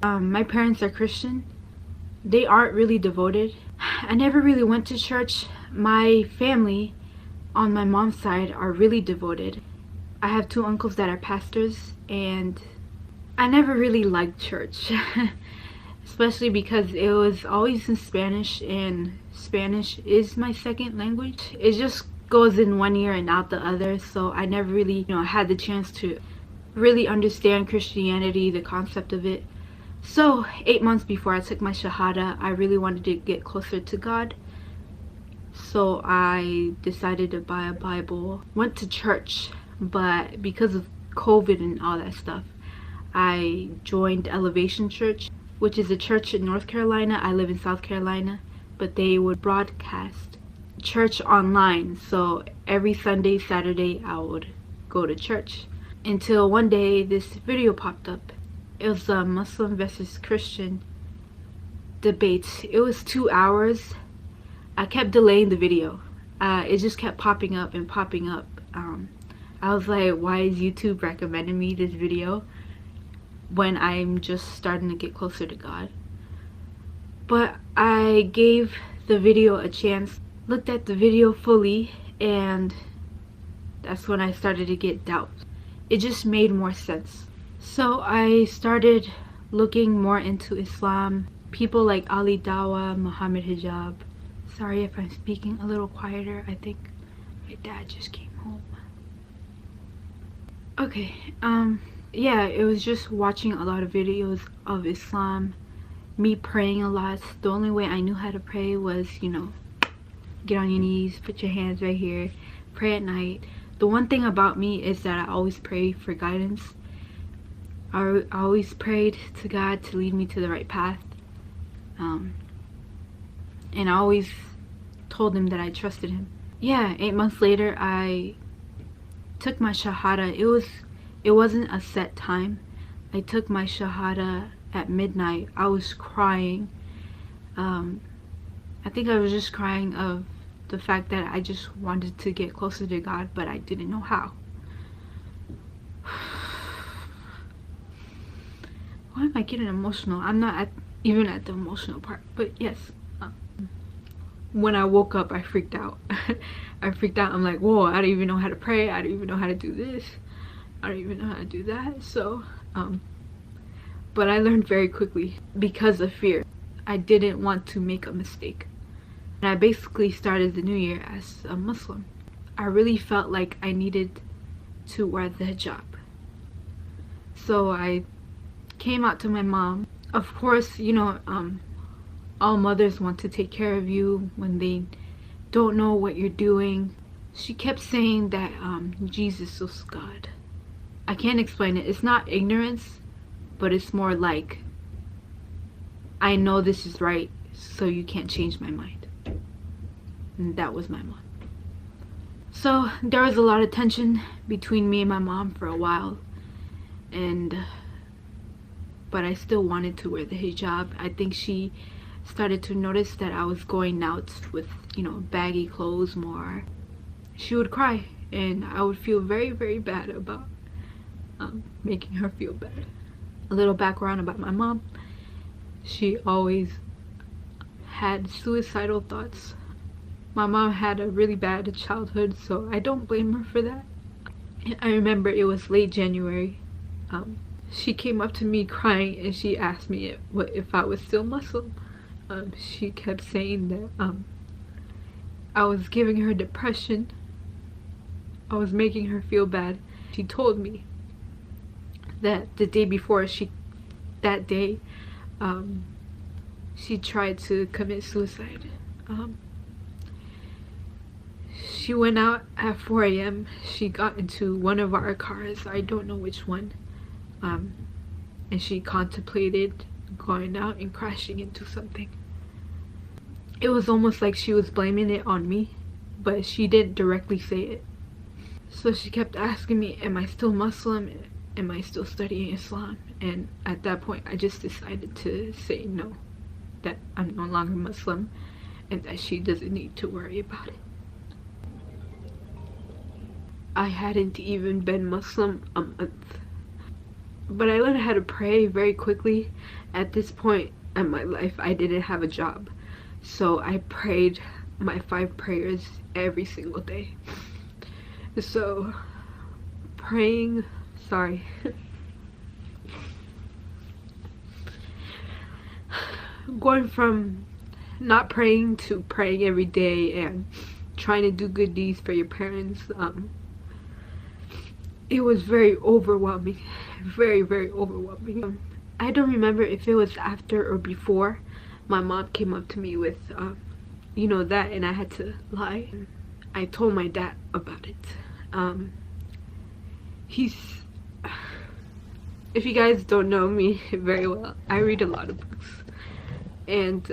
My parents are Christian. They aren't really devoted. I never really went to church. My family on my mom's side are really devoted. I have two uncles that are pastors, and I never really liked church. Especially because it was always in Spanish, and Spanish is my second language. It just goes in one ear and out the other, so I never really, had the chance to really understand Christianity, the concept of it. So 8 months before I took my Shahada, I really wanted to get closer to God. So I decided to buy a Bible, went to church, but because of COVID and all that stuff, I joined Elevation Church, which is a church in North Carolina. I live in South Carolina, but they would broadcast church online. So every Sunday, Saturday, I would go to church. Until one day this video popped up. It was a Muslim versus Christian debate. It was 2 hours. I kept delaying the video. It just kept popping up and popping up. I was like, why is YouTube recommending me this video when I'm just starting to get closer to God? But I gave the video a chance, looked at the video fully, and that's when I started to get doubts. It just made more sense. So I started looking more into Islam. People like Ali Dawah, Muhammad Hijab. Sorry if I'm speaking a little quieter. I think my dad just came home. Okay, yeah, it was just watching a lot of videos of Islam, me praying a lot. The only way I knew how to pray was, get on your knees, put your hands right here, pray at night. The one thing about me is that I always pray for guidance. I always prayed to God to lead me to the right path. And I always told him that I trusted him. Yeah, 8 months later, I took my Shahada. It wasn't a set time. I took my Shahada at midnight. I was crying. I think I was just crying of the fact that I just wanted to get closer to God, but I didn't know how. Why am I getting emotional? I'm not even at the emotional part, but yes. When I woke up, I freaked out. I freaked out. I'm like, whoa, I don't even know how to pray. I don't even know how to do this. I don't even know how to do that. So, but I learned very quickly because of fear. I didn't want to make a mistake. And I basically started the new year as a Muslim. I really felt like I needed to wear the hijab. So I came out to my mom. Of course, all mothers want to take care of you when they don't know what you're doing. She kept saying that Jesus was God. I can't explain it. It's not ignorance, but it's more like, I know this is right, so you can't change my mind. And that was my mom. So there was a lot of tension between me and my mom for a while, but I still wanted to wear the hijab. I think she started to notice that I was going out with, baggy clothes more. She would cry, and I would feel very, very bad about making her feel bad. A little background about my mom. She always had suicidal thoughts. My mom had a really bad childhood, so I don't blame her for that. I remember it was late January. She came up to me crying, and she asked me if I was still Muslim. She kept saying that I was giving her depression. I was making her feel bad. She told me that the day before she tried to commit suicide. She went out at 4 a.m. She got into one of our cars, I don't know which one, and she contemplated going out and crashing into something. It was almost like she was blaming it on me, but she didn't directly say it. So she kept asking me, am I still Muslim? Am I still studying Islam? And at that point, I just decided to say no, that I'm no longer Muslim, and that she doesn't need to worry about it. I hadn't even been Muslim a month. But I learned how to pray very quickly. At this point in my life, I didn't have a job, so I prayed my 5 prayers every single day. So praying, sorry, going from not praying to praying every day and trying to do good deeds for your parents, it was very overwhelming, very overwhelming. I don't remember if it was after or before my mom came up to me with you know, that, and I had to lie. I told my dad about it. He's, if you guys don't know me very well, I read a lot of books, and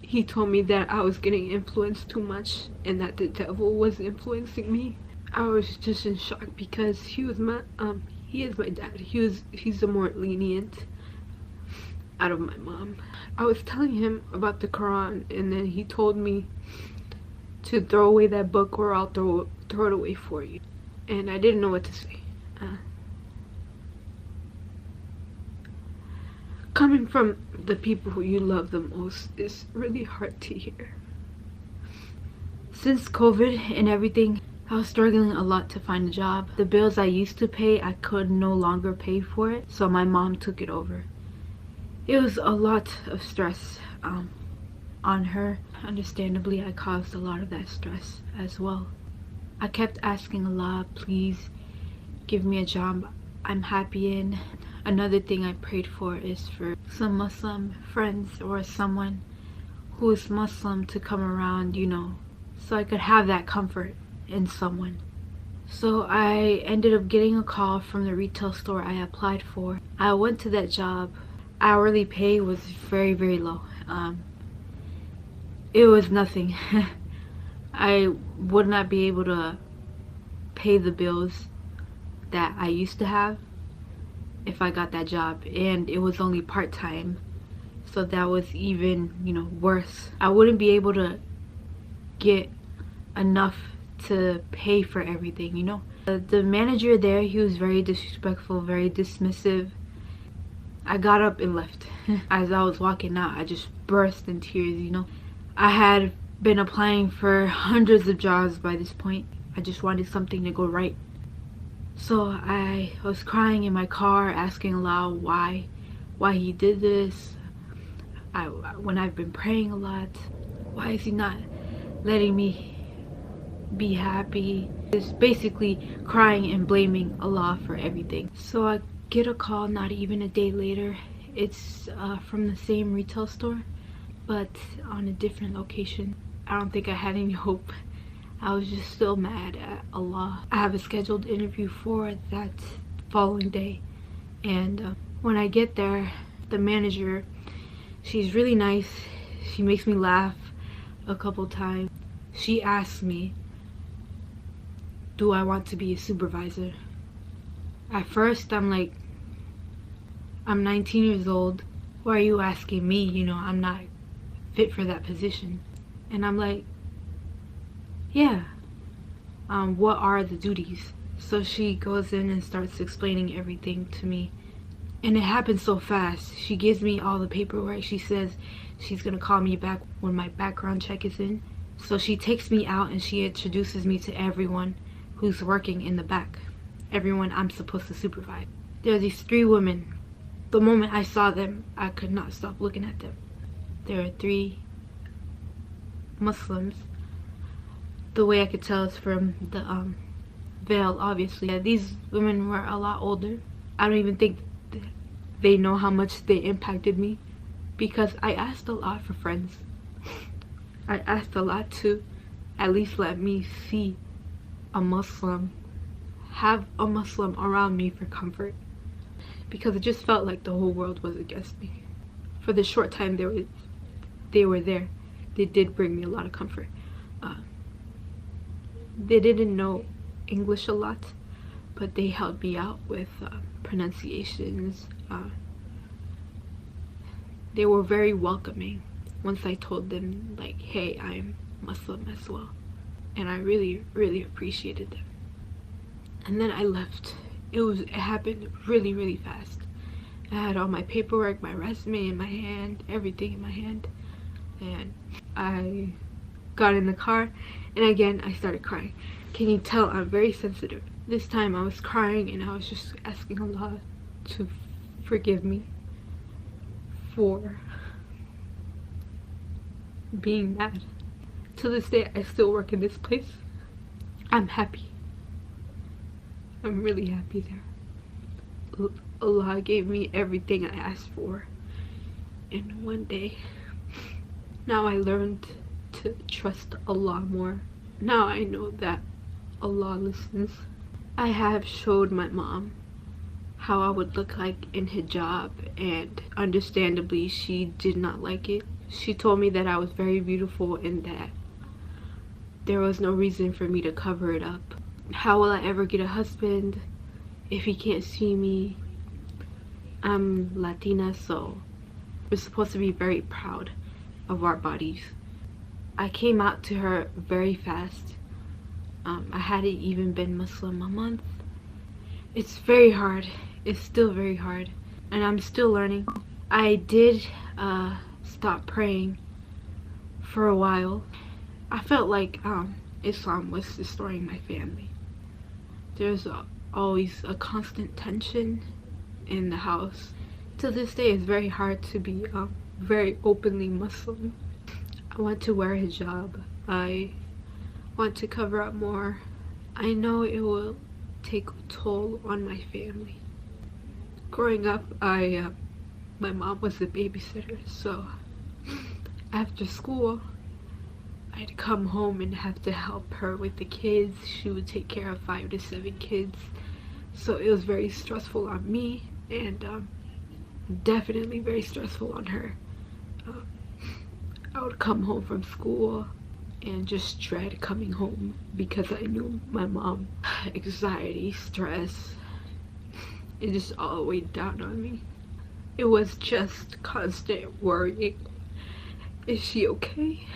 he told me that I was getting influenced too much and that the devil was influencing me. I was just in shock because he was my he is my dad. He's the more lenient out of my mom. I was telling him about the Quran, and then he told me to throw away that book or I'll throw it away for you. And I didn't know what to say. Coming from the people who you love the most is really hard to hear. Since COVID and everything, I was struggling a lot to find a job. The bills I used to pay, I could no longer pay for it, so my mom took it over. It was a lot of stress on her. Understandably, I caused a lot of that stress as well. I kept asking Allah, please give me a job I'm happy in. Another thing I prayed for is for some Muslim friends or someone who is Muslim to come around, you know, so I could have that comfort in someone. So I ended up getting a call from the retail store I applied for. I went to that job. Hourly pay was very low. It was nothing. I would not be able to pay the bills that I used to have if I got that job, and it was only part-time, so that was even, you know, worse. I wouldn't be able to get enough to pay for everything, you know. The manager there, he was very disrespectful, very dismissive. I got up and left. As I was walking out, I just burst in tears, you know. I had been applying for hundreds of jobs by this point. I just wanted something to go right. So I was crying in my car, asking Allah why he did this. When I've been praying a lot, why is he not letting me be happy? Just basically crying and blaming Allah for everything. So I get a call not even a day later. It's from the same retail store, but on a different location. I don't think I had any hope. I was just still mad at Allah. I have a scheduled interview for that following day, and when I get there, the manager, she's really nice. She makes me laugh a couple times. She asked me, do I want to be a supervisor? At first, I'm like, I'm 19 years old. Why are you asking me? You know, I'm not fit for that position. And I'm like, yeah, what are the duties? So she goes in and starts explaining everything to me, and it happens so fast. She gives me all the paperwork. She says she's gonna call me back when my background check is in. So she takes me out and she introduces me to everyone who's working in the back, everyone I'm supposed to supervise. There are these 3 women. The moment I saw them, I could not stop looking at them. There are 3 Muslims. The way I could tell is from the veil, obviously. Yeah, these women were a lot older. I don't even think they know how much they impacted me, because I asked a lot for friends. I asked a lot to at least let me see a Muslim, have a Muslim around me for comfort, because it just felt like the whole world was against me. For the short time they were there, they did bring me a lot of comfort. They didn't know English a lot, but they helped me out with pronunciations. They were very welcoming once I told them, like, hey, I'm Muslim as well. And I really appreciated them. And then I left, It happened really, really fast. I had all my paperwork, my resume in my hand, everything in my hand, and I got in the car, and again I started crying. Can you tell I'm very sensitive? This time I was crying and I was just asking Allah to forgive me for being mad. To this day I still work in this place. I'm happy. I'm really happy there. Allah gave me everything I asked for in one day. Now I learned to trust Allah more. Now I know that Allah listens. I have showed my mom how I would look like in hijab, and understandably she did not like it. She told me that I was very beautiful and that there was no reason for me to cover it up. How will I ever get a husband if he can't see me? I'm Latina, so we're supposed to be very proud of our bodies. I came out to her very fast. I hadn't even been Muslim a month. It's very hard. It's still very hard, and I'm still learning. I did stop praying for a while. I felt like Islam was destroying my family. There's always a constant tension in the house. To this day it's very hard to be very openly Muslim. I want to wear hijab. I want to cover up more. I know it will take a toll on my family. Growing up, my mom was a babysitter, so after school I'd come home and have to help her with the kids. She would take care of 5 to 7 kids, so it was very stressful on me, and definitely very stressful on her. I would come home from school and just dread coming home because I knew my mom. Anxiety, stress, it just all weighed down on me. It was just constant worrying. Is she okay?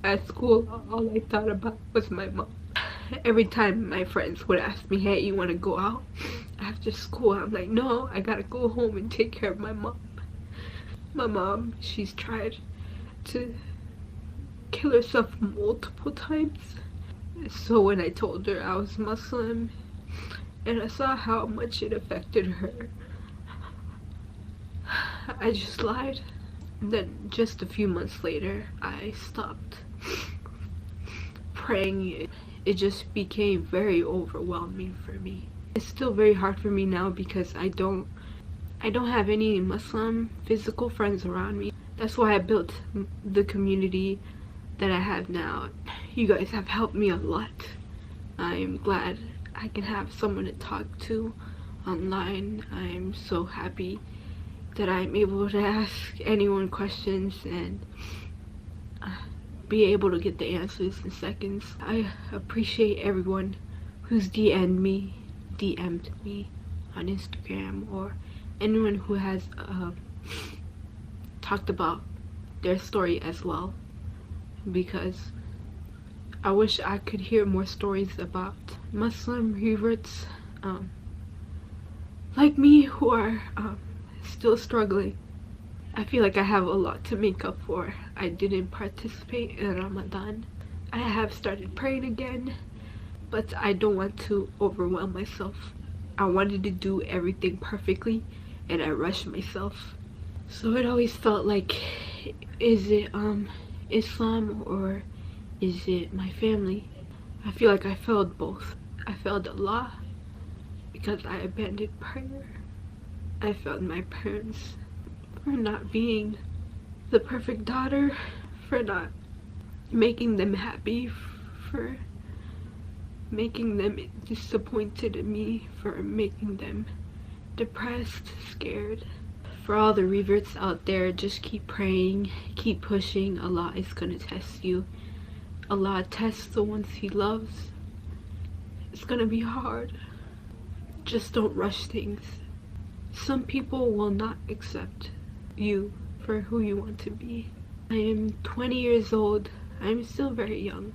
At school, all I thought about was my mom. Every time my friends would ask me, hey, you want to go out after school? I'm like, no, I gotta go home and take care of my mom. My mom, she's tried to kill herself multiple times. So when I told her I was Muslim and I saw how much it affected her, I just lied. And then just a few months later, I stopped praying. It just became very overwhelming for me. It's still very hard for me now because I don't have any Muslim physical friends around me. That's why I built the community that I have now. You guys have helped me a lot. I'm glad I can have someone to talk to online. I'm so happy that I'm able to ask anyone questions and be able to get the answers in seconds. I appreciate everyone who's DM'd me on Instagram, or anyone who has talked about their story as well, because I wish I could hear more stories about Muslim reverts like me who are still struggling. I feel like I have a lot to make up for. I didn't participate in Ramadan. I have started praying again, but I don't want to overwhelm myself. I wanted to do everything perfectly and I rushed myself. So it always felt like, is it Islam or is it my family? I feel like I failed both. I failed Allah because I abandoned prayer. I failed my parents for not being the perfect daughter, for not making them happy, for making them disappointed in me, for making them depressed, scared. For all the reverts out there, just keep praying, keep pushing. Allah is gonna test you. Allah tests the ones He loves. It's gonna be hard. Just don't rush things. Some people will not accept you for who you want to be. I am 20 years old. I'm still very young.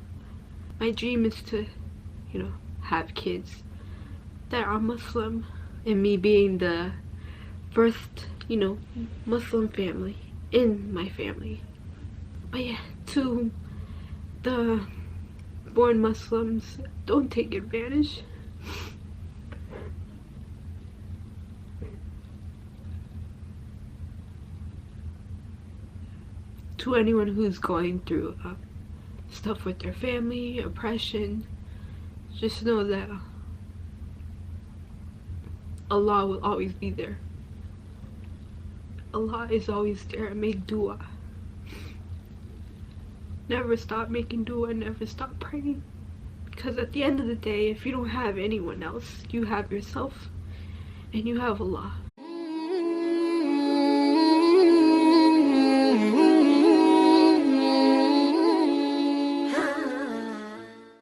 My dream is to, have kids that are Muslim, And me being the first, Muslim family in my family. But yeah, to the born Muslims, don't take advantage. To anyone who's going through stuff with their family, oppression, just know that Allah will always be there. Allah is always there. Make dua. Never stop making dua, never stop praying. Because at the end of the day, if you don't have anyone else, you have yourself and you have Allah.